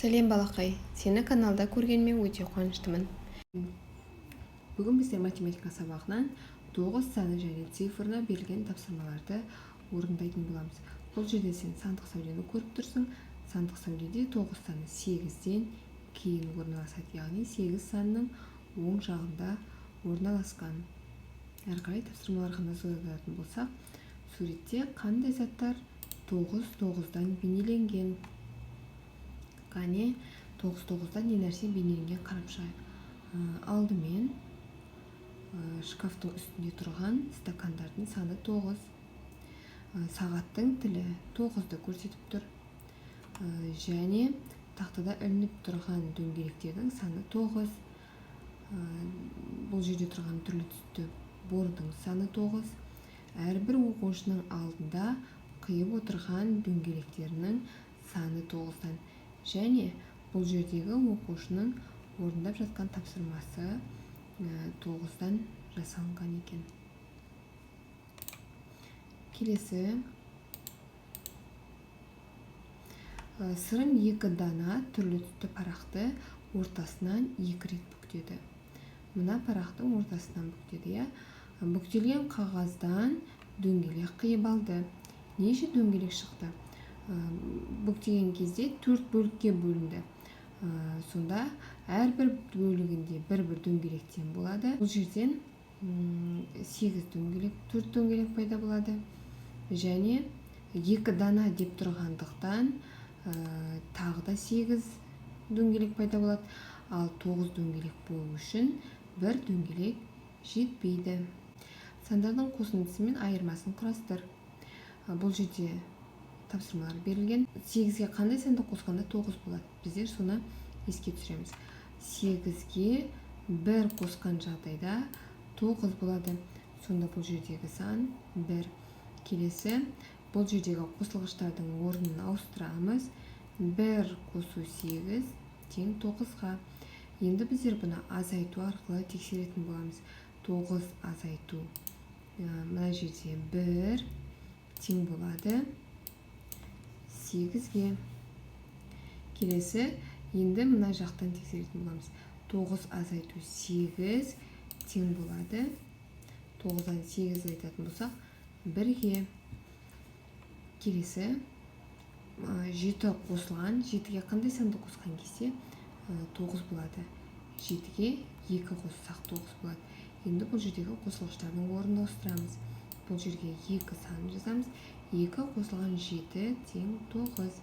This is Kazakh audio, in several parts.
Сәлем балақай, сені каналда көргеніме өте қуаныштымын. Бүгін біздер математика сабағынан 9 саны және цифрына берілген тапсырмаларды орындайтын боламыз. Бұл жерде сен сандық сәулені көріп тұрсың. Сандық сәуледе 9 саны 8-ден кейін орналасады, яғни 8 санының оң жағында орналасқан. Әрі қарай тапсырмаларға назар аударатын болсақ, суретте қандай заттар 9-9-дан бейнеленген? Қане 9-9-дан не нәрсе бейнеленген қарап шығайық. Алдымен шкафтың үстінде тұрған стакандардың саны 9. Сағаттың тілі 9-ды көрсетіп тұр. Және тақтада ілініп тұрған дөңгелектердің саны 9. Бұл жерде тұрған түрлі түсті бордың саны 9. Әрбір оқушының алдында қиып отырған дөңгелектерінің саны 9-дан. Және бұл жердегі оқушының орындап жатқан тапсырмасы 9-дан жасалынған екен. Келесі. Сырым 2 дана түрлі түсті парақты ортасынан 2 рет бүктеді. Мына парақтың ортасынан бүктеді. Бүктелген қағаздан дөңгелек қиып алды. Неше дөңгелек шықты? Бүктеген кезде 4 бөлікке бөлінді. Сонда әрбір бөлігінде бір-бір дөңгелектен болады. Бұл жерден 8 дөңгелек, 4 дөңгелек пайда болады. Және 2 дана деп тұрғандықтан тағы да 8 дөңгелек пайда болады. Ал 9 дөңгелек болу үшін бір дөңгелек жетпейді. Сандардың қосындысы мен айырмасын құрастыр. Бұл жерде тапсырмалар берілген. 8-ге қандай санды қосқанда 9 болады? Біздер соны еске түсіреміз. 8-ге 1 қосқан жағдайда 9 болады. Сонда бұл жердегі сан 1. Келесі, бұл жердегі қосылғыштардың орнын ауыстырамыз. 1 қосу 8 тең 9-ға. Енді біздер бұны азайту арқылы тексеретін боламыз. 9 азайту. Мына жерде 1 тең болады 8-ге. Келесі, енді мына жақтан тексеретін боламыз. 9 азайту 8 тең болады. 9-дан 8 азайтатын болсақ 1-ге. Келесі, 7 қосылған. 7-ге қандай санды қосқан кезде 9 болады. 7-ге 2 қоссақ 9 болады. Енді бұл жердегі қосылғыштардың орнын ауыстырамыз. Бұл жерге 2 санын жазамыз. 2 қосылған 7 тең 9.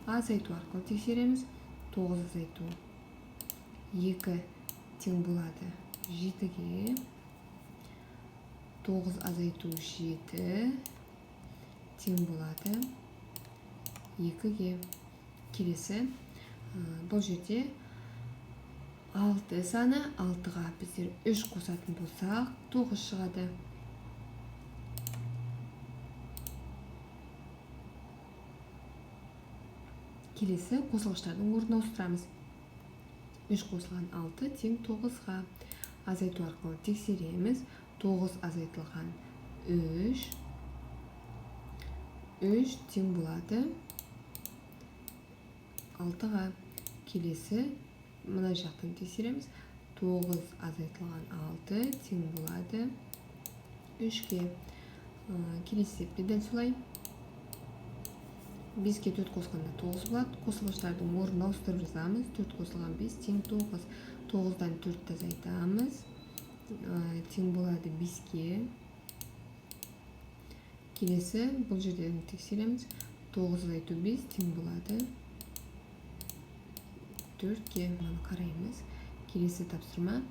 Азайту арқылы тексереміз. 9 азайту 2 тең болады 7-ге. 9 азайту 7 тең болады 2-ге. Келесі, бұл жерде 6 саны 6-ға біздер 3 қосатын болсақ 9 шығады. Келесі, қосылғыштардың орнын ауыстырамыз. 3 қосылған 6 тең 9-ға. Азайту арқылы тексереміз. 9 азайтылған 3 тең болады 6-ға. Келесі, мына жақтан тексереміз. 9 азайтылған 6 тең болады 3-ге. Келесі септе дәл солай. 5-ге 4 қосқанда 9 болады. Қосылғыштардың орнын ауыстырып жазамыз. 4 қосылған 5 тең 9. 9-дан 4 азайтамыз. Тең болады 5-ге. Келесі, бұл жерден тексереміз. 9 азайту 5 тең болады 4-ге. Қараймыз. Келесі тапсырма.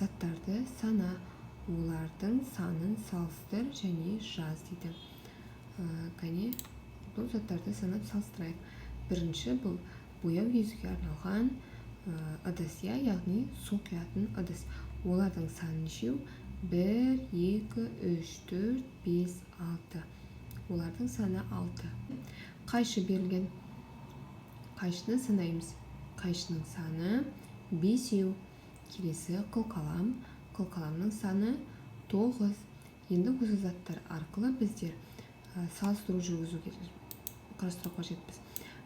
Заттарды сана, олардың санын салыстыр және жаз дейді. Қане, бұл заттарды санап салыстырайық. Бірінші, бұл бояу езуге арналған ыдыс, яғни су құятын ыдыс. Олардың саны нешеу? 1, 2, 3, 4, 5, 6. Олардың саны 6. Қайшы берілген. Қайшыны санаймыз. Қайшының саны 5. Келесі, қылқалам. Қылқаламның саны 9. Енді осы заттар арқылы біздер салыстыру жүргізуге қарастыру қажетпіз.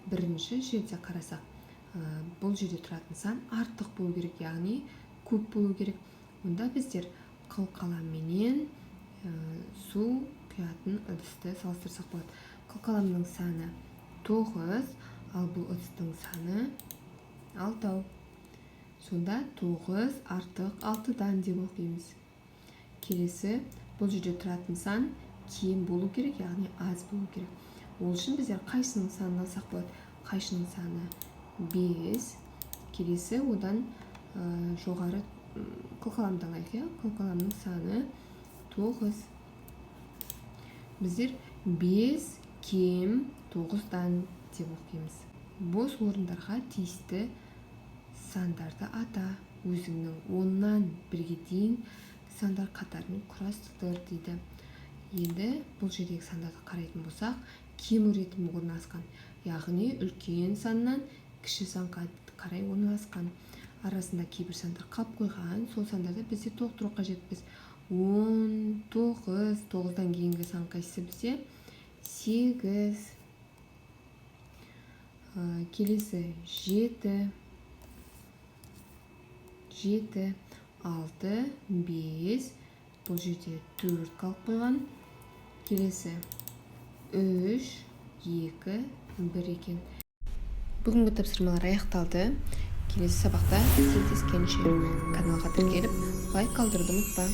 Бірінші жерде қарасақ, бұл жерде тұратын сан артық болу керек, яғни көп болу керек. Онда біздер қылқалам менен су құятын ыдысты салыстырсақ болады. Қылқаламның саны 9, ал бұл ыдыстың саны 6. Сонда 9 артық 6-дан деп оқимыз. Келесі, бұл жерде тұратын сан кем болу керек, яғни аз болу керек. Ол үшін біздер қайсының санын алсақ болады? Қайсының саны 5. Келесі, одан жоғары қылқаламды алайық. Қылқаламның саны 9. Біздер 5 кем 9-дан деп оқимыз. Бос орындарға тиісті сандарды ата. Өзіңнің 10-нан 1-ге дейін сандар қатарын құрастыр дейді. Енді бұл жердегі сандарды қарайтын болсақ, кем ретінде орналасқан, яғни үлкен саннан кіші санға қарай орналасқан. Арасында кейбір сандар қалып қойған, сол сандарды бізде толықтыру қажетпіз. 10, 9, 9-дан кейінгі сан қайсысы бізде? 8. Келесі 7, 6, 5, бұл жерде 4 қалып қойған. Келесі 3, 2, 1 екен. Бүгінгі тапсырмалар аяқталды. Келесі сабақта кездескенше каналға тіркеліп лайк қалдыруды ұмытпа.